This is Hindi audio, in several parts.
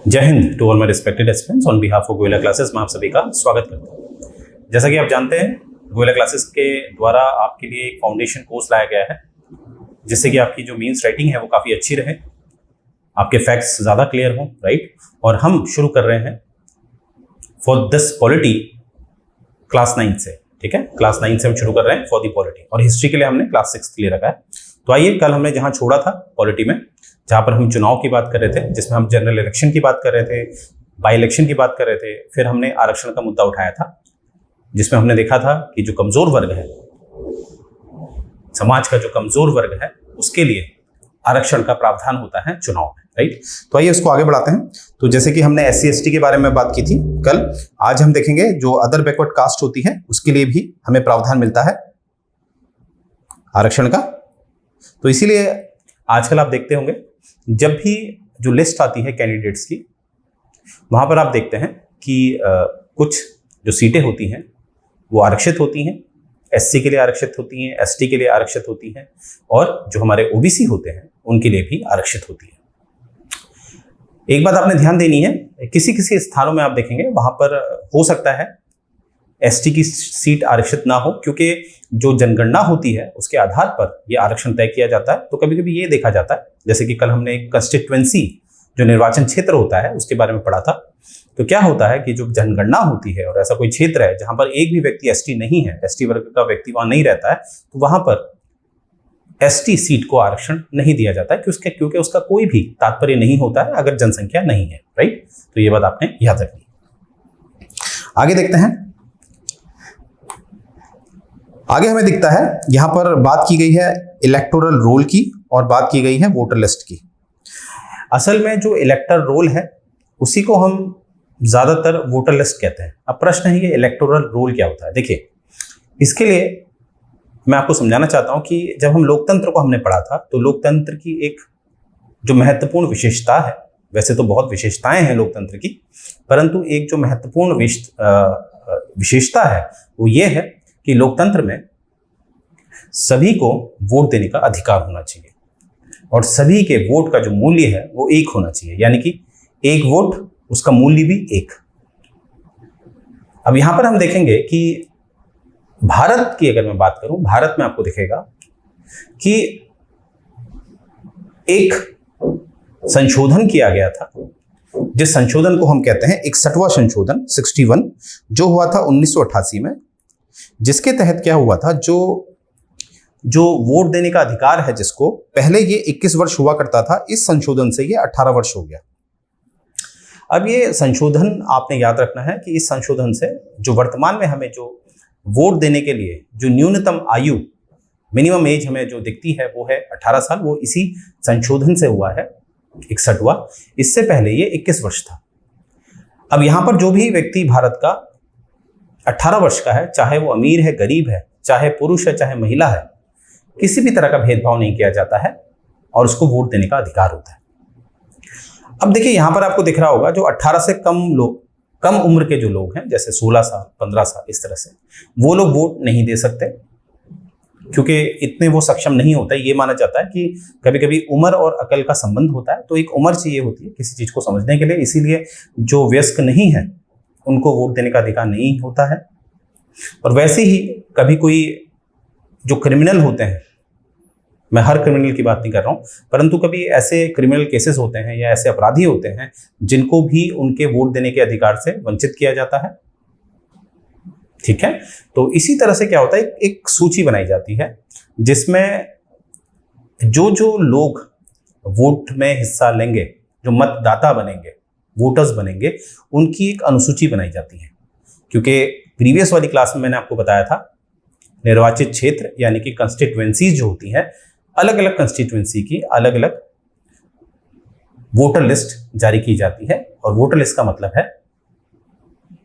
जय Hind to all my respected aspirants on behalf of Goyla classes में आप सभी का स्वागत करता हूं। जैसा कि आप जानते हैं, गोयला क्लासेस के द्वारा आपके लिए एक फाउंडेशन कोर्स लाया गया है जिससे कि आपकी जो मीन्स राइटिंग है वो काफ़ी अच्छी रहे, आपके फैक्ट्स ज़्यादा क्लियर हों, राइट। और हम शुरू कर रहे हैं फॉर दिस पॉलिटी क्लास 9 से, ठीक है। क्लास 9 से हम शुरू कर रहे हैं फॉर दी पॉलिटी, और हिस्ट्री के लिए हमने क्लास 6 के लिए रखा है। तो आइए, कल हमने जहाँ छोड़ा था पॉलिटी में, जहाँ पर हम चुनाव की बात कर रहे थे, जिसमें हम जनरल इलेक्शन की बात कर रहे थे, बाई इलेक्शन की बात कर रहे थे, फिर हमने आरक्षण का मुद्दा उठाया था जिसमें हमने देखा था कि जो कमजोर वर्ग है, समाज का जो कमजोर वर्ग है, उसके लिए आरक्षण का प्रावधान होता है चुनाव में, राइट। तो आइए उसको आगे बढ़ाते हैं। तो जैसे कि हमने SC/ST के बारे में बात की थी कल, आज हम देखेंगे जो अदर बैकवर्ड कास्ट होती है उसके लिए भी हमें प्रावधान मिलता है आरक्षण का। तो इसीलिए आजकल आप देखते होंगे जब भी जो लिस्ट आती है कैंडिडेट्स की, वहां पर आप देखते हैं कि कुछ जो सीटें होती हैं वो आरक्षित होती हैं, SC के लिए आरक्षित होती हैं, ST के लिए आरक्षित होती हैं, और जो हमारे OBC होते हैं उनके लिए भी आरक्षित होती है। एक बात आपने ध्यान देनी है, किसी किसी स्थानों में आप देखेंगे वहां पर हो सकता है ST की सीट आरक्षित ना हो, क्योंकि जो जनगणना होती है उसके आधार पर यह आरक्षण तय किया जाता है। तो कभी कभी ये देखा जाता है, जैसे कि कल हमने एक कंस्टिट्यूएंसी जो निर्वाचन क्षेत्र होता है उसके बारे में पढ़ा था। तो क्या होता है कि जो जनगणना होती है और ऐसा कोई क्षेत्र है जहां पर एक भी व्यक्ति ST नहीं है, ST वर्ग का व्यक्ति वहां नहीं रहता है, तो वहां पर ST सीट को आरक्षण नहीं दिया जाता है, क्योंकि उसका कोई भी तात्पर्य नहीं होता है अगर जनसंख्या नहीं है, राइट। तो ये बात आपने याद रखनी। आगे देखते हैं। आगे हमें दिखता है यहां पर बात की गई है इलेक्टोरल रोल की और बात की गई है वोटर लिस्ट की। असल में जो इलेक्टोरल रोल है उसी को हम ज्यादातर वोटर लिस्ट कहते हैं। अब प्रश्न है ये इलेक्टोरल रोल क्या होता है। देखिए, इसके लिए मैं आपको समझाना चाहता हूं कि जब हम लोकतंत्र को हमने पढ़ा था तो लोकतंत्र की एक जो महत्वपूर्ण विशेषता है, वैसे तो बहुत विशेषताएं हैं लोकतंत्र की, परंतु एक जो महत्वपूर्ण विशेषता है वो ये है कि लोकतंत्र में सभी को वोट देने का अधिकार होना चाहिए और सभी के वोट का जो मूल्य है वो एक होना चाहिए, यानी कि एक वोट उसका मूल्य भी एक। अब यहां पर हम देखेंगे कि भारत की अगर मैं बात करूं, भारत में आपको दिखेगा कि एक संशोधन किया गया था, जिस संशोधन को हम कहते हैं 61वां संशोधन 61, जो हुआ था 1988 में, जिसके तहत क्या हुआ था, जो वोट देने का अधिकार है जिसको, पहले ये 21 वर्ष हुआ करता था, इस संशोधन से ये 18 वर्ष हो गया। अब ये संशोधन आपने याद रखना है कि इस संशोधन से जो वर्तमान में हमें जो वोट देने के लिए जो न्यूनतम आयु, मिनिमम एज हमें जो दिखती है वो है 18 साल, वो इसी संशोधन से हुआ है 61वां। इससे पहले ये 21 वर्ष था। अब यहां पर जो भी व्यक्ति भारत का 18 वर्ष का है, चाहे वो अमीर है, गरीब है, चाहे पुरुष है, चाहे महिला है, किसी भी तरह का भेदभाव नहीं किया जाता है और उसको वोट देने का अधिकार होता है। अब देखिए, यहां पर आपको दिख रहा होगा जो 18 से कम उम्र के जो लोग हैं, जैसे 16 साल, 15 साल, इस तरह से, वो लोग वोट नहीं दे सकते, क्योंकि इतने वो सक्षम नहीं होता है। ये माना जाता है कि कभी कभी उम्र और अकल का संबंध होता है, तो एक उम्र चाहिए होती है किसी चीज को समझने के लिए, इसीलिए जो वयस्क नहीं है उनको वोट देने का अधिकार नहीं होता है। और वैसे ही कभी कोई जो क्रिमिनल होते हैं, मैं हर क्रिमिनल की बात नहीं कर रहा हूं, परंतु कभी ऐसे क्रिमिनल केसेस होते हैं या ऐसे अपराधी होते हैं जिनको भी उनके वोट देने के अधिकार से वंचित किया जाता है, ठीक है। तो इसी तरह से क्या होता है, एक सूची बनाई जाती है जिसमें जो लोग वोट में हिस्सा लेंगे, जो मतदाता बनेंगे, वोटर्स बनेंगे, उनकी एक अनुसूची बनाई जाती है। क्योंकि प्रीवियस वाली क्लास में मैंने आपको बताया था, निर्वाचित क्षेत्र यानी कि कंस्टिट्यूएंसीज जो होती हैं, अलग अलग कंस्टिट्यूएंसी की अलग अलग वोटर लिस्ट जारी की जाती है। और वोटर लिस्ट का मतलब है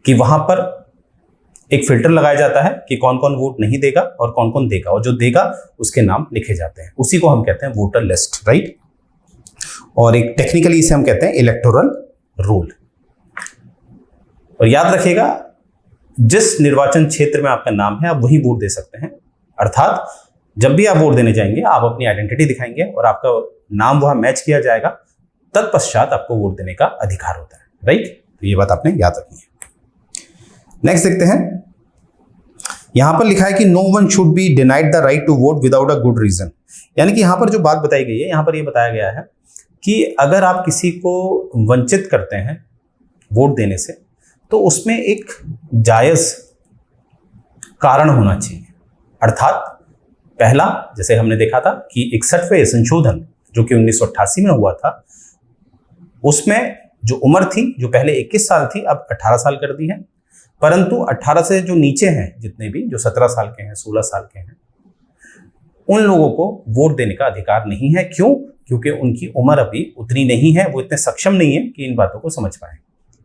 कि वहां पर एक फिल्टर लगाया जाता है कि कौन कौन वोट नहीं देगा और कौन कौन देगा, और जो देगा उसके नाम लिखे जाते हैं। उसी को हम कहते हैं वोटर लिस्ट, राइट। और एक टेक्निकली इसे हम कहते हैं इलेक्टोरल रोल। और याद रखिएगा, जिस निर्वाचन क्षेत्र में आपका नाम है आप वही वोट दे सकते हैं। अर्थात जब भी आप वोट देने जाएंगे आप अपनी आइडेंटिटी दिखाएंगे और आपका नाम वहां मैच किया जाएगा, तत्पश्चात आपको वोट देने का अधिकार होता है, राइट। तो ये बात आपने याद रखनी है। नेक्स्ट देखते हैं, यहां पर लिखा है कि no one should be denied the right to vote without a good reason. यानी कि यहां पर जो बात बताई गई है, यहां पर ये बताया गया है कि अगर आप किसी को वंचित करते हैं वोट देने से, तो उसमें एक जायज कारण होना चाहिए। अर्थात पहला, जैसे हमने देखा था कि 61वें संशोधन जो कि 1988 में हुआ था, उसमें जो उम्र थी, जो पहले 21 साल थी, अब 18 साल कर दी है। परंतु 18 से जो नीचे हैं, जितने भी, जो 17 साल के हैं, 16 साल के हैं, उन लोगों को वोट देने का अधिकार नहीं है। क्यों? क्योंकि उनकी उम्र अभी उतनी नहीं है, वो इतने सक्षम नहीं है कि इन बातों को समझ पाए।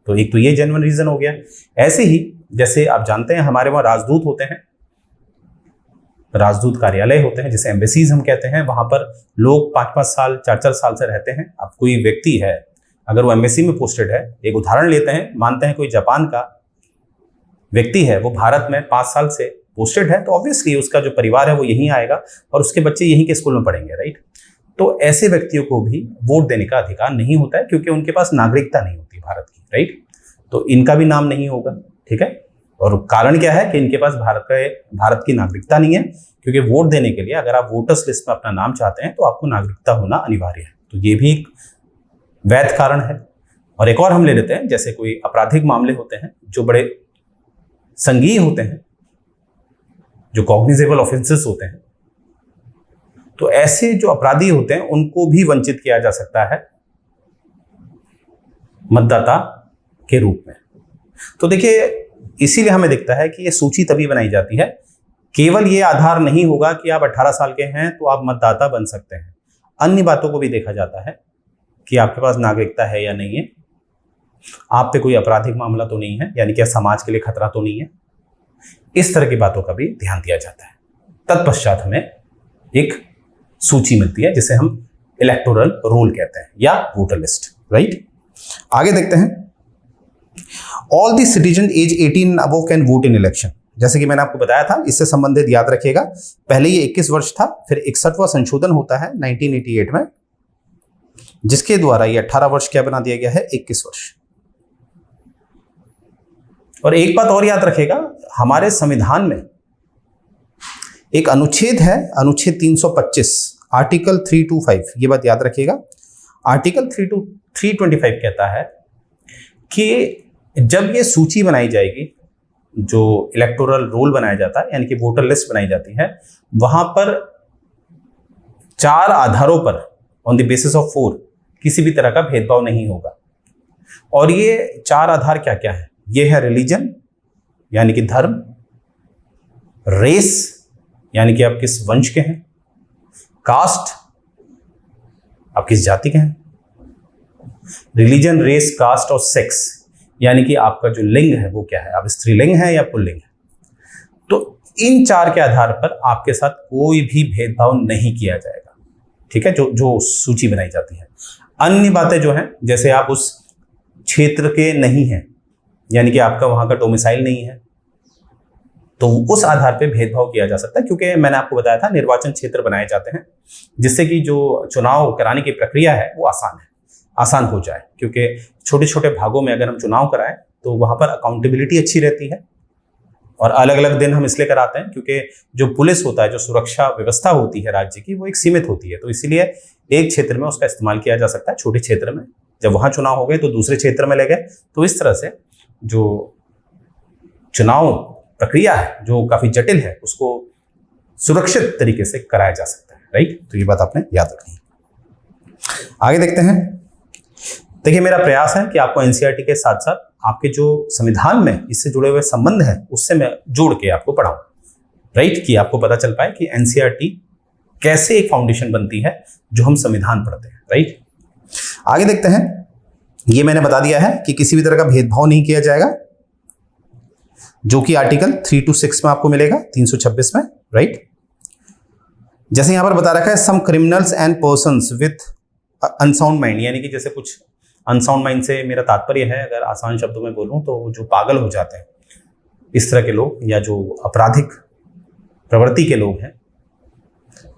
तो एक तो ये जेन्युइन रीजन हो गया। ऐसे ही जैसे आप जानते हैं, हमारे वहाँ राजदूत होते हैं, राजदूत कार्यालय होते हैं, जिसे एम्बेसीज हम कहते हैं। वहां पर लोग 5-5 साल, 4-4 साल से रहते हैं। अब कोई व्यक्ति है, अगर वो एम्बेसी में पोस्टेड है, एक उदाहरण लेते हैं, मानते हैं कोई जापान का व्यक्ति है, वो भारत में 5 साल से पोस्टेड है, तो ऑब्वियसली उसका जो परिवार है वो यहीं आएगा और उसके बच्चे यहीं के स्कूल में पढ़ेंगे, राइट। तो ऐसे व्यक्तियों को भी वोट देने का अधिकार नहीं होता है, क्योंकि उनके पास नागरिकता नहीं होती भारत की, राइट। तो इनका भी नाम नहीं होगा, ठीक है। और कारण क्या है कि इनके पास भारत की नागरिकता नहीं है, क्योंकि वोट देने के लिए अगर आप वोटर्स लिस्ट में अपना नाम चाहते हैं तो आपको नागरिकता होना अनिवार्य है। तो ये भी एक वैध कारण है। और एक और हम ले लेते हैं, जैसे कोई आपराधिक मामले होते हैं जो बड़े संगीन होते हैं, जो कॉग्निजेबल ऑफेंसेस होते हैं, तो ऐसे जो अपराधी होते हैं उनको भी वंचित किया जा सकता है मतदाता के रूप में। तो देखिए, इसीलिए हमें दिखता है कि ये सूची तभी बनाई जाती है, केवल ये आधार नहीं होगा कि आप 18 साल के हैं तो आप मतदाता बन सकते हैं। अन्य बातों को भी देखा जाता है कि आपके पास नागरिकता है या नहीं है, आप पे कोई आपराधिक मामला तो नहीं है, यानी कि समाज के लिए खतरा तो नहीं है। इस तरह की बातों का भी ध्यान दिया जाता है। तत्पश्चात हमें एक सूची मिलती है, जिसे हम इलेक्टोरल रोल कहते हैं या वोटर लिस्ट, राइट। आगे देखते हैं, all the citizen age 18 above can vote in election. जैसे कि मैंने आपको बताया था, इससे संबंधित याद रखिएगा, पहले ये 21 वर्ष था, फिर 61वां संशोधन होता है 1988 में, जिसके द्वारा ये 18 वर्ष क्या बना दिया गया है, 21 वर्ष। और एक बात और याद रखिएगा, हमारे संविधान में एक अनुच्छेद है, अनुच्छेद 325, आर्टिकल 325, ये बात याद रखिएगा। आर्टिकल 325 कहता है कि जब ये सूची बनाई जाएगी, जो इलेक्टोरल रोल बनाया जाता है, यानी कि वोटर लिस्ट बनाई जाती है, वहां पर 4 आधारों पर, ऑन द बेसिस ऑफ 4, किसी भी तरह का भेदभाव नहीं होगा। और ये 4 आधार क्या क्या है? ये है रिलीजन, यानी कि धर्म, रेस, यानी कि आप किस वंश के हैं, कास्ट, आप किस जाति के हैं, रिलीजन, रेस, कास्ट और सेक्स, यानी कि आपका जो लिंग है वो क्या है, आप स्त्रीलिंग है या पुल्लिंग है। तो इन 4 के आधार पर आपके साथ कोई भी भेदभाव नहीं किया जाएगा, ठीक है, जो सूची बनाई जाती है। अन्य बातें जो हैं, जैसे आप उस क्षेत्र के नहीं हैं, यानी कि आपका वहां का डोमिसाइल नहीं है, तो उस आधार पर भेदभाव किया जा सकता है। क्योंकि मैंने आपको बताया था, निर्वाचन क्षेत्र बनाए जाते हैं जिससे कि जो चुनाव कराने की प्रक्रिया है वो आसान हो जाए। क्योंकि छोटे छोटे भागों में अगर हम चुनाव कराएं तो वहां पर अकाउंटेबिलिटी अच्छी रहती है। और अलग अलग दिन हम इसलिए कराते हैं क्योंकि जो पुलिस होता है, जो सुरक्षा व्यवस्था होती है राज्य की, वो एक सीमित होती है। तो इसीलिए एक क्षेत्र में उसका इस्तेमाल किया जा सकता है, छोटे क्षेत्र में। जब वहां चुनाव हो गए तो दूसरे क्षेत्र में ले गए। तो इस तरह से जो चुनाव प्रक्रिया है, जो काफी जटिल है, उसको सुरक्षित तरीके से कराया जा सकता है, राइट। तो ये बात आपने याद रखनी है। आगे देखते हैं। देखिए, मेरा प्रयास है कि आपको एनसीईआरटी के साथ साथ आपके जो संविधान में इससे जुड़े हुए संबंध हैं उससे मैं जोड़ के आपको पढ़ाऊं, राइट, कि आपको पता चल पाए कि एनसीईआरटी कैसे एक फाउंडेशन बनती है जो हम संविधान पढ़ते हैं, राइट। आगे देखते हैं। ये मैंने बता दिया है कि किसी भी तरह का भेदभाव नहीं किया जाएगा, जो कि आर्टिकल 326 में आपको मिलेगा, 326 में, राइट। जैसे यहां पर बता रखा है, some criminals and persons with unsound mind, यानी कि जैसे कुछ अनसाउंड माइंड से मेरा तात्पर्य है, अगर आसान शब्दों में बोलूं तो जो पागल हो जाते हैं, इस तरह के लोग, या जो आपराधिक प्रवृत्ति के लोग हैं,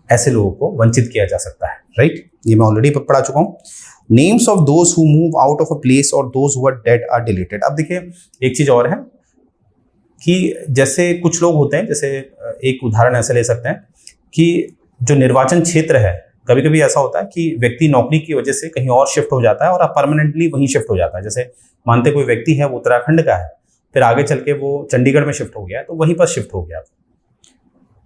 ऐसे लोगों को वंचित किया जा सकता है, राइट। ये मैं ऑलरेडी पढ़ा चुका हूँ। Names of those who move out of a place और those who are dead are deleted. अब देखिए एक चीज और है कि जैसे कुछ लोग होते हैं, जैसे एक उदाहरण ऐसे ले सकते हैं कि जो निर्वाचन क्षेत्र है, कभी कभी ऐसा होता है कि व्यक्ति नौकरी की वजह से कहीं और शिफ्ट हो जाता है और अब परमानेंटली वहीं शिफ्ट हो जाता है। जैसे मानते कोई व्यक्ति है वो उत्तराखंड का है, फिर आगे चल के वो चंडीगढ़ में शिफ्ट हो गया है, तो वहीं पर शिफ्ट हो गया,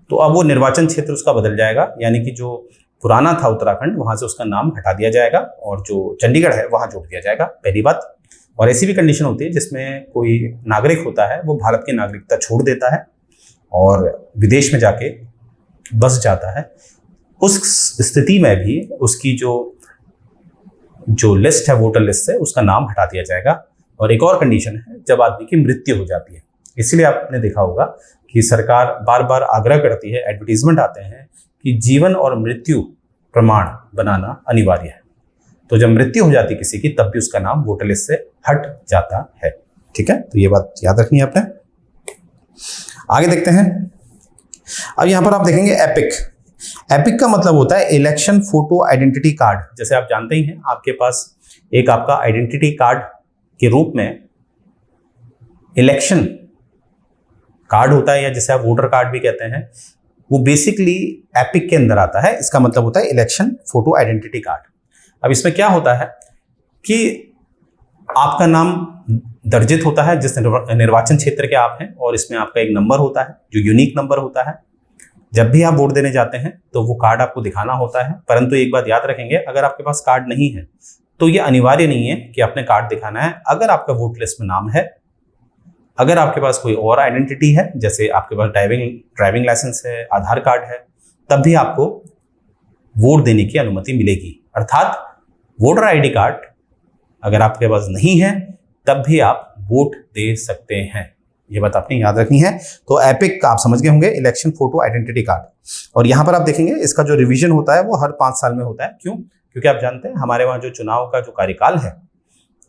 तो अब वो निर्वाचन क्षेत्र उसका बदल जाएगा, यानी कि जो पुराना था उत्तराखंड वहां से उसका नाम हटा दिया जाएगा और जो चंडीगढ़ है वहां जोड़ दिया जाएगा, पहली बात। और ऐसी भी कंडीशन होती है जिसमें कोई नागरिक होता है वो भारत की नागरिकता छोड़ देता है और विदेश में जाके बस जाता है, उस स्थिति में भी उसकी जो लिस्ट है वोटर लिस्ट से उसका नाम हटा दिया जाएगा। और एक और कंडीशन है जब आदमी की मृत्यु हो जाती है। इसलिए आपने देखा होगा कि सरकार बार बार आग्रह करती है, एडवर्टीजमेंट आते हैं कि जीवन और मृत्यु प्रमाण बनाना अनिवार्य है। तो जब मृत्यु हो जाती है किसी की तब भी उसका नाम वोटर लिस्ट से हट जाता है, ठीक है। तो ये बात याद रखनी है आपने। आगे देखते हैं। अब यहां पर आप देखेंगे एपिक। एपिक का मतलब होता है इलेक्शन फोटो आइडेंटिटी कार्ड। जैसे आप जानते ही हैं, आपके पास एक आपका आइडेंटिटी कार्ड के रूप में इलेक्शन कार्ड होता है, या जिसे आप वोटर कार्ड भी कहते हैं, वो बेसिकली एपिक के अंदर आता है। इसका मतलब होता है इलेक्शन फोटो आइडेंटिटी कार्ड। अब इसमें क्या होता है कि आपका नाम दर्जित होता है जिस निर्वाचन क्षेत्र के आप हैं, और इसमें आपका एक नंबर होता है जो यूनिक नंबर होता है। जब भी आप वोट देने जाते हैं तो वो कार्ड आपको दिखाना होता है, परंतु एक बात याद रखेंगे, अगर आपके पास कार्ड नहीं है तो ये अनिवार्य नहीं है कि आपने कार्ड दिखाना है। अगर आपका वोट लिस्ट में नाम है, अगर आपके पास कोई और आइडेंटिटी है, जैसे आपके पास ड्राइविंग लाइसेंस है, आधार कार्ड है, तब भी आपको वोट देने की अनुमति मिलेगी। अर्थात वोटर आईडी कार्ड अगर आपके पास नहीं है तब भी आप वोट दे सकते हैं। ये बात आपने याद रखनी है। तो एपिक आप समझ गए होंगे, इलेक्शन फोटो आइडेंटिटी कार्ड। और यहां पर आप देखेंगे इसका जो रिवीजन होता है वो हर 5 साल में होता है। क्यों? क्योंकि आप जानते हैं हमारे वहां जो चुनाव का जो कार्यकाल है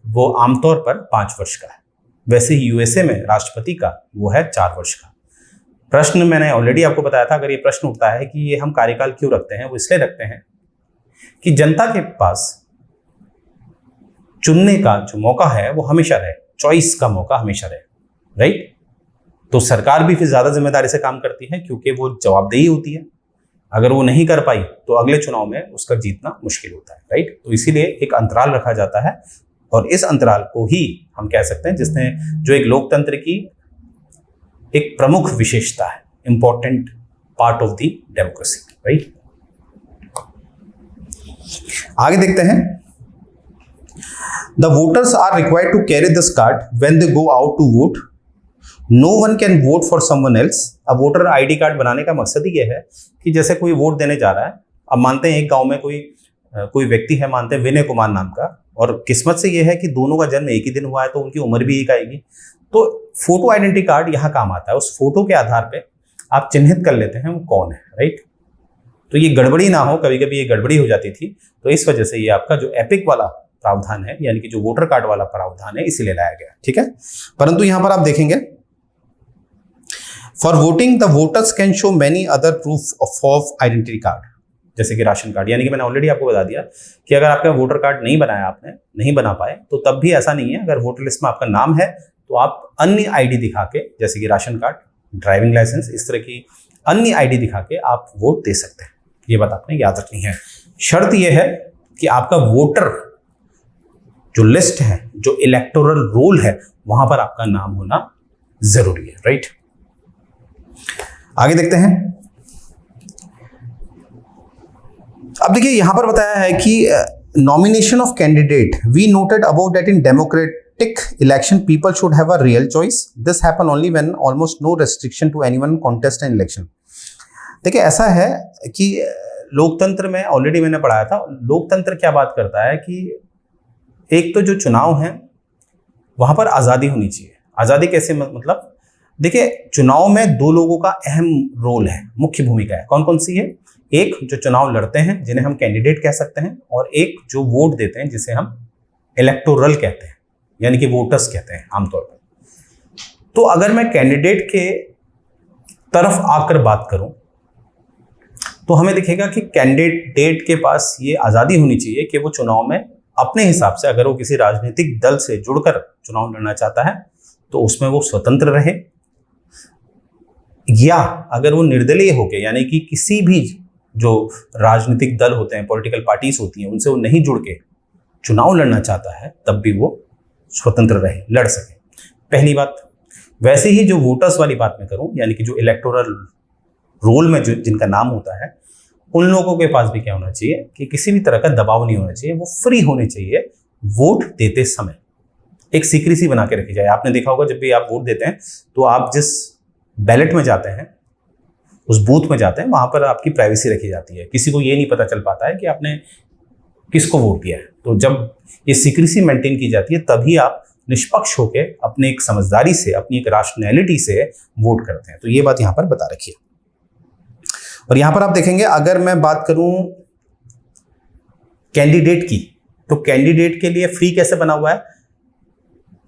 वो आमतौर पर 5 वर्ष का है। वैसे ही यूएसए में राष्ट्रपति का वो है 4 वर्ष का। प्रश्न मैंने ऑलरेडी आपको बताया था, अगर ये प्रश्न उठता है कि ये हम कार्यकाल क्यों रखते हैं, वो इसलिए रखते हैं कि जनता के पास चुनने का जो मौका है वो हमेशा रहे, चॉइस का मौका हमेशा रहे, राइट। तो सरकार भी फिर ज्यादा जिम्मेदारी से काम करती है क्योंकि वो जवाबदेही होती है। अगर वो नहीं कर पाई तो अगले चुनाव में उसका जीतना मुश्किल होता है, राइट। तो इसीलिए एक अंतराल रखा जाता है, और इस अंतराल को ही हम कह सकते हैं जिसने जो एक लोकतंत्र की एक प्रमुख विशेषता है, important part of the democracy, right. आगे देखते हैं। The voters are required to carry this card when they go out to vote. No one can vote for someone else. अब वोटर आईडी कार्ड बनाने का मकसद ही यह है कि जैसे कोई वोट देने जा रहा है, अब मानते हैं एक गांव में कोई व्यक्ति है, मानते हैं विनय कुमार नाम का, और किस्मत से यह है कि दोनों का जन्म एक ही दिन हुआ है तो उनकी उम्र भी एक आएगी। तो फोटो आइडेंटिटी कार्ड यहाँ काम आता है। उस फोटो के आधार पे आप चिन्हित कर लेते हैं वो कौन है, राइट। तो ये गड़बड़ी ना हो, कभी कभी ये गड़बड़ी हो जाती थी, तो इस वजह से ये आपका जो एपिक वाला प्रावधान है, यानी कि जो वोटर कार्ड वाला प्रावधान है, इसीलिए लाया गया, ठीक है। परंतु यहां पर आप देखेंगे, for voting the voters can show many other proof of identity card, जैसे कि राशन कार्ड। यानी कि मैंने ऑलरेडी आपको बता दिया कि अगर आपका वोटर कार्ड नहीं बनाया, आपने नहीं बना पाए, तो तब भी ऐसा नहीं है। अगर वोटर लिस्ट में आपका नाम है तो आप अन्य आईडी दिखा के, जैसे कि राशन कार्ड, ड्राइविंग लाइसेंस, इस तरह की अन्य आईडी दिखा के आप वोट दे सकते हैं। ये बात आपने याद रखनी है। शर्त यह है कि आपका वोटर जो लिस्ट है, जो इलेक्टोरल रोल है, वहां पर आपका नाम होना जरूरी है, राइट। आगे देखते हैं। अब देखिए यहां पर बताया है कि nomination of candidate, we noted about that in democratic election people should have a real choice. This happen only when almost no restriction to anyone contest an election. देखिए ऐसा है कि लोकतंत्र में ऑलरेडी मैंने पढ़ाया था, लोकतंत्र क्या बात करता है कि एक तो जो चुनाव है वहां पर आज़ादी होनी चाहिए। आज़ादी कैसे, मतलब देखिए चुनाव में 2 लोगों का अहम रोल है, मुख्य भूमिका है। कौन कौन सी है? एक जो चुनाव लड़ते हैं जिन्हें हम कैंडिडेट कह सकते हैं, और एक जो वोट देते हैं जिसे हम इलेक्टोरल कहते हैं, यानी कि वोटर्स कहते हैं आमतौर पर। तो अगर मैं कैंडिडेट के तरफ आकर बात करूं तो हमें दिखेगा कि कैंडिडेट के पास ये आज़ादी होनी चाहिए कि वो चुनाव में अपने हिसाब से, अगर वो किसी राजनीतिक दल से जुड़कर चुनाव लड़ना चाहता है तो उसमें वो स्वतंत्र रहे, या अगर वो निर्दलीय होके, यानी कि किसी भी जो राजनीतिक दल होते हैं, पॉलिटिकल पार्टीज होती हैं, उनसे वो नहीं जुड़ के चुनाव लड़ना चाहता है, तब भी वो स्वतंत्र रहे, लड़ सके। पहली बात। वैसे ही जो वोटर्स वाली बात मैं करूं, यानी कि जो इलेक्टोरल रोल में जो जिनका नाम होता है, उन लोगों के पास भी क्या होना चाहिए कि किसी भी तरह का दबाव नहीं होना चाहिए, वो फ्री होने चाहिए वोट देते समय। एक सीक्रेसी बना के रखी जाए। आपने देखा होगा जब भी आप वोट देते हैं तो आप जिस बैलेट में जाते हैं, उस बूथ में जाते हैं, वहां पर आपकी प्राइवेसी रखी जाती है। किसी को ये नहीं पता चल पाता है कि आपने किसको वोट दिया है। तो जब ये सीक्रेसी मेंटेन की जाती है तभी आप निष्पक्ष होकर अपने एक समझदारी से, अपनी एक रैशनैलिटी से वोट करते हैं। तो ये बात यहां पर बता रखी है। और यहां पर आप देखेंगे, अगर मैं बात करूं कैंडिडेट की, तो कैंडिडेट के लिए फ्री कैसे बना हुआ है?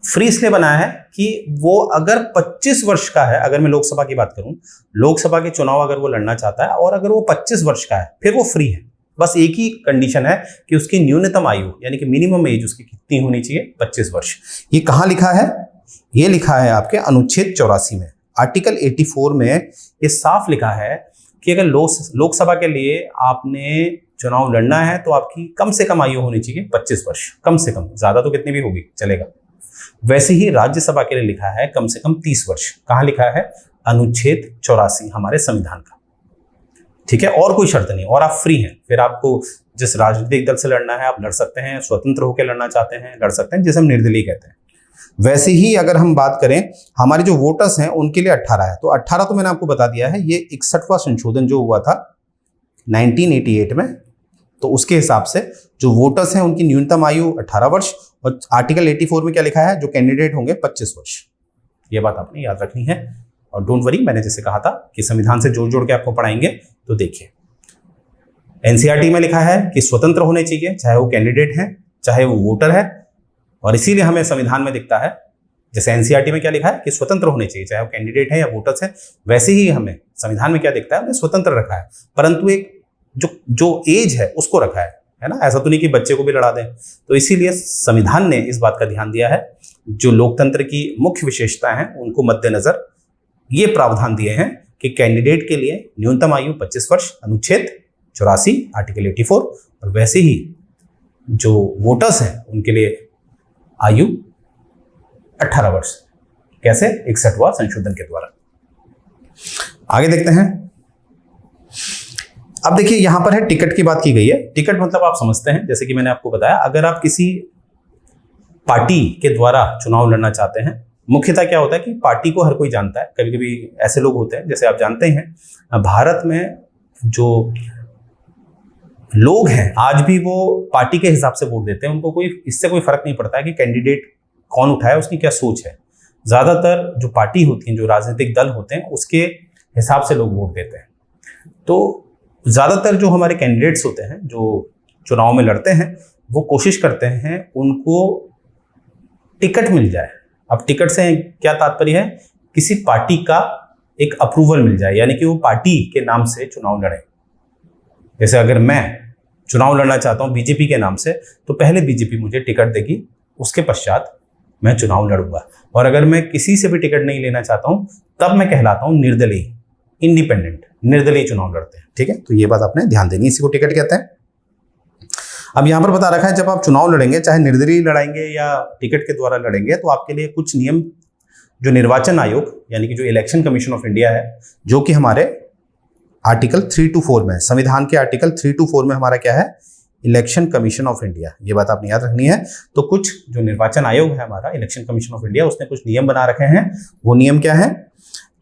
फ्री इसलिए बनाया है कि वो अगर 25 वर्ष का है, अगर मैं लोकसभा की बात करूं, लोकसभा के चुनाव अगर वो लड़ना चाहता है और अगर वो 25 वर्ष का है, फिर वो फ्री है। बस एक ही कंडीशन है कि उसकी न्यूनतम आयु, यानी कि मिनिमम एज उसकी कितनी होनी चाहिए? 25 वर्ष। ये कहां लिखा है? ये लिखा है आपके अनुच्छेद 84 में, आर्टिकल 84 में ये साफ लिखा है कि अगर लोकसभा के लिए आपने चुनाव लड़ना है तो आपकी कम से कम आयु होनी चाहिए 25 वर्ष, कम से कम, ज्यादा तो कितनी भी होगी चलेगा। वैसे ही राज्यसभा के लिए लिखा है कम से कम 30 वर्ष। कहां लिखा है? अनुच्छेद 84 हमारे संविधान का। ठीक है, और कोई शर्त नहीं, और आप फ्री हैं। फिर आपको जिस राजनीतिक दल से लड़ना है आप लड़ सकते हैं, स्वतंत्र होकर लड़ना चाहते हैं लड़ सकते हैं, जिसे हम निर्दलीय कहते हैं। वैसे ही अगर हम बात करें हमारे जो वोटर्स हैं उनके लिए 18 है। तो 18 तो मैंने आपको बता दिया है, ये 61वां संशोधन जो हुआ था 1988 में, तो उसके हिसाब से जो वोटर्स हैं उनकी न्यूनतम आयु 18 वर्ष, और आर्टिकल 84 में क्या लिखा है? जो कैंडिडेट होंगे 25 वर्ष। ये बात आपने याद रखनी है। और डोंट वरी, मैंने जैसे कहा था कि संविधान से जोड़ जोड़ के आपको पढ़ाएंगे, तो देखिए एनसीईआरटी में लिखा है कि स्वतंत्र होने चाहिए, चाहे वो कैंडिडेट हैं चाहे वो वोटर है, और इसीलिए हमें संविधान में दिखता है, जैसे एनसीईआरटी में क्या लिखा है कि स्वतंत्र होने चाहिए चाहे वो कैंडिडेट है या वोटर्स है, वैसे ही हमें संविधान में क्या दिखता है? हमें स्वतंत्र रखा है, परंतु एक जो एज है उसको रखा है ना। ऐसा तो नहीं कि बच्चे को भी लड़ा दें। तो इसीलिए संविधान ने इस बात का ध्यान दिया है, जो लोकतंत्र की मुख्य विशेषताएं हैं उनको मद्देनजर ये प्रावधान दिए हैं कि कैंडिडेट के लिए न्यूनतम आयु 25 वर्ष, अनुच्छेद 84 आर्टिकल 84, और वैसे ही जो वोटर्स हैं उनके लिए आयु 18 वर्ष। कैसे? 61वां संशोधन के द्वारा। आगे देखते हैं। अब देखिए यहां पर है टिकट की बात की गई है। टिकट मतलब आप समझते हैं, जैसे कि मैंने आपको बताया, अगर आप किसी पार्टी के द्वारा चुनाव लड़ना चाहते हैं, मुख्यतः क्या होता है कि पार्टी को हर कोई जानता है। कभी कभी ऐसे लोग होते हैं, जैसे आप जानते हैं भारत में जो लोग हैं आज भी वो पार्टी के हिसाब से वोट देते हैं। उनको इससे कोई फर्क नहीं पड़ता है कि कैंडिडेट कौन उठाया, उसकी क्या सोच है। ज्यादातर जो पार्टी होती है, जो राजनीतिक दल होते हैं, उसके हिसाब से लोग वोट देते हैं। तो ज्यादातर जो हमारे कैंडिडेट्स होते हैं जो चुनाव में लड़ते हैं, वो कोशिश करते हैं उनको टिकट मिल जाए। अब टिकट से क्या तात्पर्य है? किसी पार्टी का एक अप्रूवल मिल जाए, यानी कि वो पार्टी के नाम से चुनाव लड़े। जैसे अगर मैं चुनाव लड़ना चाहता हूं बीजेपी के नाम से, तो पहले बीजेपी मुझे टिकट देगी, उसके पश्चात मैं चुनाव लड़ूंगा। और अगर मैं किसी से भी टिकट नहीं लेना चाहता हूं, तब मैं कहलाता हूं निर्दलीय, इंडिपेंडेंट, निर्दलीय चुनाव लड़ते हैं। ठीक है, तो ये बात आपने ध्यान देनी, इसी को टिकट कहते हैं। अब यहां पर बता रखा है, जब आप चुनाव लड़ेंगे, चाहे निर्दलीय लड़ाएंगे या टिकट के द्वारा लड़ेंगे, तो आपके लिए कुछ नियम जो निर्वाचन आयोग यानी कि जो इलेक्शन कमीशन ऑफ इंडिया है, जो कि हमारे आर्टिकल 324 में, संविधान के आर्टिकल 324 में हमारा क्या है? Election commission of India. ये बात आपने याद रखनी है। तो कुछ जो निर्वाचन आयोग है हमारा, इलेक्शन कमीशन ऑफ इंडिया, उसने कुछ नियम बना रखे हैं। वो नियम क्या है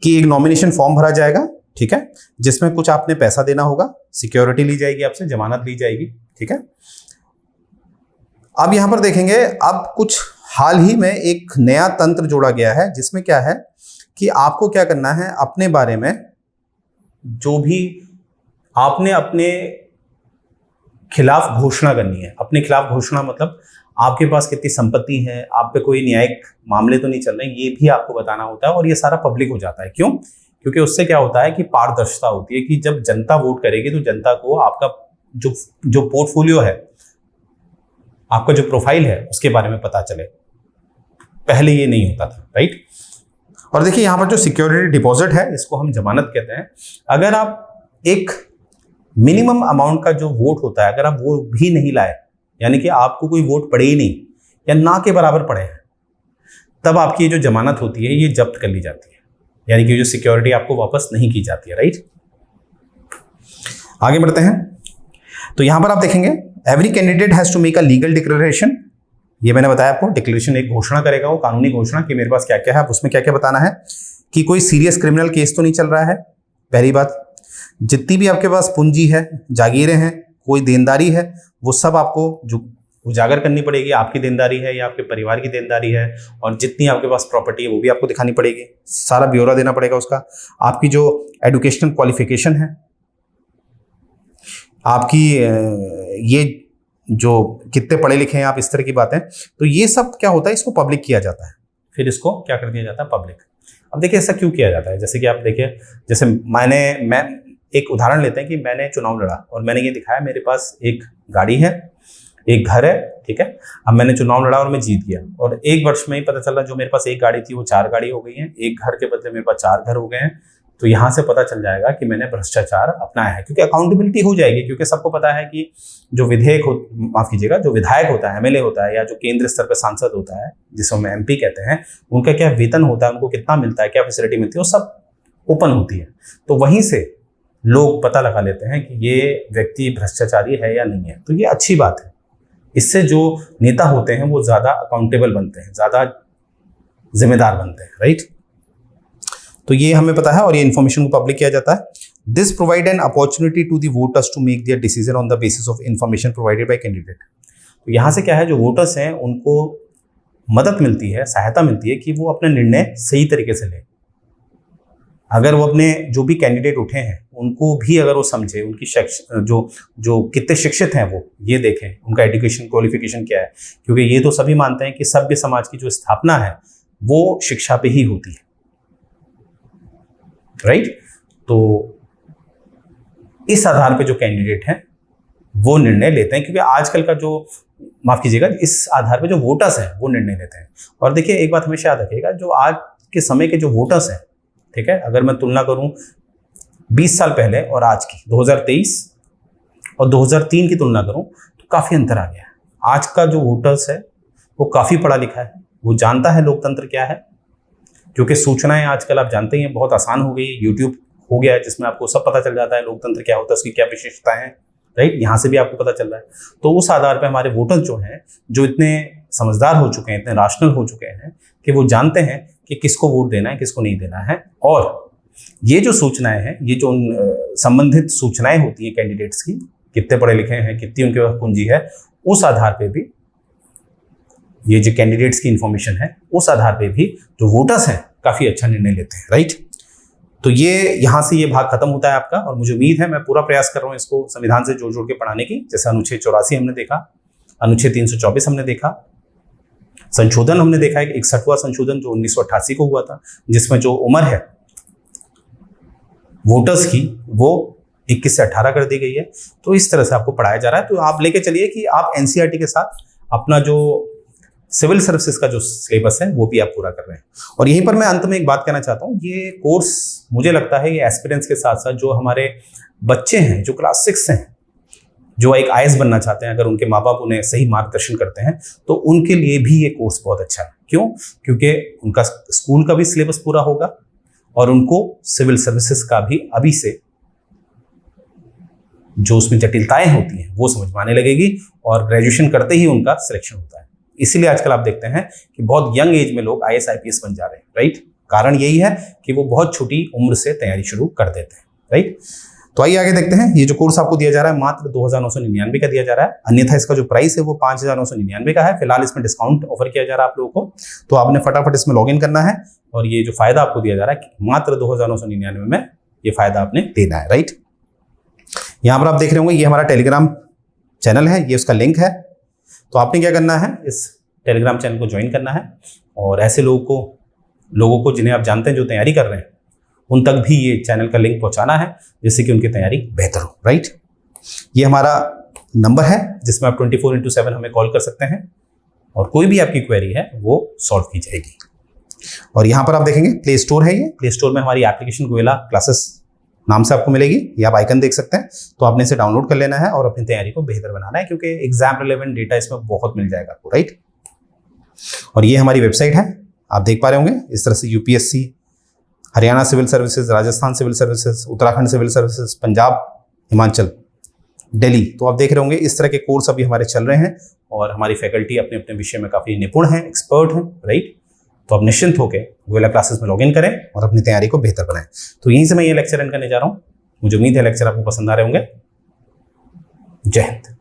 कि एक नॉमिनेशन फॉर्म भरा जाएगा, ठीक है, जिसमें कुछ आपने पैसा देना होगा, सिक्योरिटी ली जाएगी आपसे, जमानत ली जाएगी। ठीक है, अब यहां पर देखेंगे, अब कुछ हाल ही में एक नया तंत्र जोड़ा गया है, जिसमें क्या है कि आपको क्या करना है, अपने बारे में जो भी आपने अपने खिलाफ घोषणा करनी है। अपने खिलाफ घोषणा मतलब आपके पास कितनी संपत्ति है, आप पे कोई न्यायिक मामले तो नहीं चल रहे, ये भी आपको बताना होता है। और ये सारा पब्लिक हो जाता है। क्यों? क्योंकि उससे क्या होता है कि पारदर्शिता होती है, कि जब जनता वोट करेगी तो जनता को आपका जो जो पोर्टफोलियो है, आपका जो प्रोफाइल है, उसके बारे में पता चले। पहले ये नहीं होता था, राइट। और देखिए यहाँ पर जो सिक्योरिटी डिपॉजिट है, इसको हम जमानत कहते हैं। अगर आप एक मिनिमम अमाउंट का जो वोट होता है, अगर आप वो भी नहीं लाए, यानी कि आपको कोई वोट पड़े ही नहीं या ना के बराबर पड़े हैं, तब आपकी ये जो जमानत होती है ये जब्त कर ली जाती है, यानी कि जो सिक्योरिटी आपको वापस नहीं की जाती है, राइट। आगे बढ़ते हैं। तो यहां पर आप देखेंगे every candidate has to make a legal declaration. ये मैंने बताया आपको, डिक्लेरेशन एक घोषणा करेगा, वो कानूनी घोषणा कि मेरे पास क्या क्या है, उसमें क्या क्या बताना है, कि कोई सीरियस क्रिमिनल केस तो नहीं चल रहा है, पहली बात। जितनी भी आपके पास पूंजी है, जागीरें हैं, कोई देनदारी है, वो सब आपको जो उजागर करनी पड़ेगी। आपकी देनदारी है या आपके परिवार की देनदारी है, और जितनी आपके पास प्रॉपर्टी है वो भी आपको दिखानी पड़ेगी, सारा ब्यौरा देना पड़ेगा उसका। आपकी जो एजुकेशनल क्वालिफिकेशन है, आपकी ये जो कितने पढ़े लिखे हैं आप, इस तरह की बातें, तो ये सब क्या होता है, इसको पब्लिक किया जाता है। फिर इसको क्या कर दिया जाता है, पब्लिक। अब देखिए ऐसा क्यों किया जाता है, जैसे कि आप देखिए, जैसे मैं एक उदाहरण लेते हैं कि मैंने चुनाव लड़ा और मैंने ये दिखाया मेरे पास एक गाड़ी है, एक घर है, ठीक है। अब मैंने चुनाव लड़ा और मैं जीत गया, और एक वर्ष में ही पता चला जो मेरे पास एक गाड़ी थी वो 4 गाड़ी हो गई है, एक घर के बदले मेरे पास 4 घर हो गए हैं। तो यहाँ से पता चल जाएगा कि मैंने भ्रष्टाचार अपनाया है, क्योंकि अकाउंटेबिलिटी हो जाएगी। क्योंकि सबको पता है कि जो माफ कीजिएगा, जो विधायक होता है, एमएलए होता है, या जो केंद्र स्तर पर सांसद होता है, जिसको हम एमपी कहते हैं, उनका क्या वेतन होता है, उनको कितना मिलता है, क्या फैसिलिटी मिलती है, वो सब ओपन होती है। तो वहीं से लोग पता लगा लेते हैं कि ये व्यक्ति भ्रष्टाचारी है या नहीं है। तो ये अच्छी बात है, इससे जो नेता होते हैं वो ज्यादा अकाउंटेबल बनते हैं, ज्यादा जिम्मेदार बनते हैं, राइट। तो ये हमें पता है, और ये इन्फॉर्मेशन को पब्लिक किया जाता है। This provide an opportunity to the voters to make their decision on the basis of information provided by candidate. तो यहाँ से क्या है, जो वोटर्स हैं उनको मदद मिलती है, सहायता मिलती है कि वो अपने निर्णय सही तरीके से लें। अगर वो अपने जो भी कैंडिडेट उठे हैं उनको भी अगर वो समझे, उनकी जो कितने शिक्षित हैं वो ये देखें, उनका एजुकेशन क्वालिफिकेशन क्या है, क्योंकि ये तो सभी मानते हैं कि सभ्य समाज की जो स्थापना है वो शिक्षा पे ही होती है, राइट। तो इस आधार पे जो कैंडिडेट हैं वो निर्णय लेते हैं, क्योंकि आजकल का जो, माफ कीजिएगा, इस आधार पे जो वोटर्स हैं वो निर्णय लेते हैं। और देखिए एक बात हमेशा याद रखिएगा, जो आज के समय के जो वोटर्स हैं, ठीक है, अगर मैं तुलना करूं 20 साल पहले और आज की, 2023 और 2003 की तुलना करूं, तो काफी अंतर आ गया है। आज का जो वोटर्स है वो काफी पढ़ा लिखा है, वो जानता है लोकतंत्र क्या है, क्योंकि सूचनाएं आजकल आप जानते ही हैं बहुत आसान हो गई। यूट्यूब हो गया है जिसमें आपको सब पता चल जाता है, लोकतंत्र क्या होता है, उसकी क्या विशेषताएं हैं, राइट। यहाँ से भी आपको पता चल रहा है। तो उस आधार पर हमारे वोटर्स जो हैं, जो इतने समझदार हो चुके हैं, इतने राशनल हो चुके हैं कि वो जानते हैं कि किसको वोट देना है, किसको नहीं देना है। और ये जो सूचनाएं हैं, ये जो संबंधित सूचनाएं होती हैं कैंडिडेट्स की, कितने पढ़े लिखे हैं, कितनी उनके पास पूंजी है, उस आधार पे भी ये जो कैंडिडेट्स की इंफॉर्मेशन है, उस आधार पे भी जो वोटर्स हैं काफी अच्छा निर्णय लेते हैं, राइट। तो ये यहाँ से ये भाग खत्म होता है आपका, और मुझे उम्मीद है, मैं पूरा प्रयास कर रहा हूँ इसको संविधान से जोड़ जोड़ के पढ़ाने की। जैसे अनुच्छेद 84 हमने देखा, अनुच्छेद 324 हमने देखा, संशोधन हमने देखा है 61वां संशोधन जो 1988 को हुआ था, जिसमें जो उम्र है वोटर्स की वो 21 से 18 कर दी गई है। तो इस तरह से आपको पढ़ाया जा रहा है। तो आप लेके चलिए कि आप एनसीईआरटी के साथ अपना जो सिविल सर्विसेज का जो सिलेबस है वो भी आप पूरा कर रहे हैं। और यहीं पर मैं अंत में एक बात कहना चाहता हूँ, ये कोर्स मुझे लगता है ये एस्पिरेंट्स के साथ साथ जो हमारे बच्चे हैं, जो क्लास 6 हैं, जो एक आईएएस बनना चाहते हैं, अगर उनके माँ बाप उन्हें सही मार्गदर्शन करते हैं तो उनके लिए भी ये कोर्स बहुत अच्छा है। क्यों? क्योंकि उनका स्कूल का भी सिलेबस पूरा होगा और उनको सिविल सर्विसेज का भी अभी से जो उसमें जटिलताएं होती हैं वो समझ में आने लगेगी, और ग्रेजुएशन करते ही उनका सिलेक्शन होता है। इसीलिए आजकल आप देखते हैं कि बहुत यंग एज में लोग आईएएस आईपीएस बन जा रहे हैं, राइट। कारण यही है कि वो बहुत छोटी उम्र से तैयारी शुरू कर देते हैं, राइट। तो आइए आगे देखते हैं। ये जो कोर्स आपको दिया जा रहा है मात्र 2999 का दिया जा रहा है, अन्यथा इसका जो प्राइस है वो 5999 का है। फिलहाल इसमें डिस्काउंट ऑफर किया जा रहा है आप लोगों को, तो आपने फटाफट इसमें लॉग इन करना है, और ये जो फायदा आपको दिया जा रहा है मात्र 2999 में ये फायदा आपने देना है, राइट। यहाँ पर आप देख रहे होंगे ये हमारा टेलीग्राम चैनल है, ये उसका लिंक है। तो आपने क्या करना है, इस टेलीग्राम चैनल को ज्वाइन करना है, और ऐसे लोगों को जिन्हें आप जानते हैं जो तैयारी कर रहे हैं उन तक भी ये चैनल का लिंक पहुंचाना है, जिससे कि उनकी तैयारी बेहतर हो। राइट, ये हमारा नंबर है जिसमें आप 24/7 हमें कॉल कर सकते हैं और कोई भी आपकी क्वेरी है वो सॉल्व की जाएगी। और यहाँ पर आप देखेंगे प्ले स्टोर है, ये प्ले स्टोर में हमारी एप्लीकेशन गोयला क्लासेस नाम से आपको मिलेगी, ये आप आइकन देख सकते हैं। तो आपने इसे डाउनलोड कर लेना है और अपनी तैयारी को बेहतर बनाना है, क्योंकि एग्जाम रिलेवेंट डेटा इसमें बहुत मिल जाएगा आपको। राइट, और ये हमारी वेबसाइट है, आप देख पा रहे होंगे इस तरह से UPSC, Haryana civil services, Rajasthan civil services, Uttarakhand civil services, Punjab, Himachal, Delhi, तो आप देख रहे होंगे इस तरह के कोर्स अभी हमारे चल रहे हैं और हमारी फैकल्टी अपने अपने विषय में काफ़ी निपुण है, एक्सपर्ट हैं। राइट, तो आप निश्चिंत होकर गोयला क्लासेस में लॉगिन करें और अपनी तैयारी को बेहतर बनाएं। तो यहीं से मैं ये लेक्चर एंड करने जा रहा हूँ। मुझे उम्मीद है लेक्चर आपको पसंद आ रहे होंगे। जय हिंद।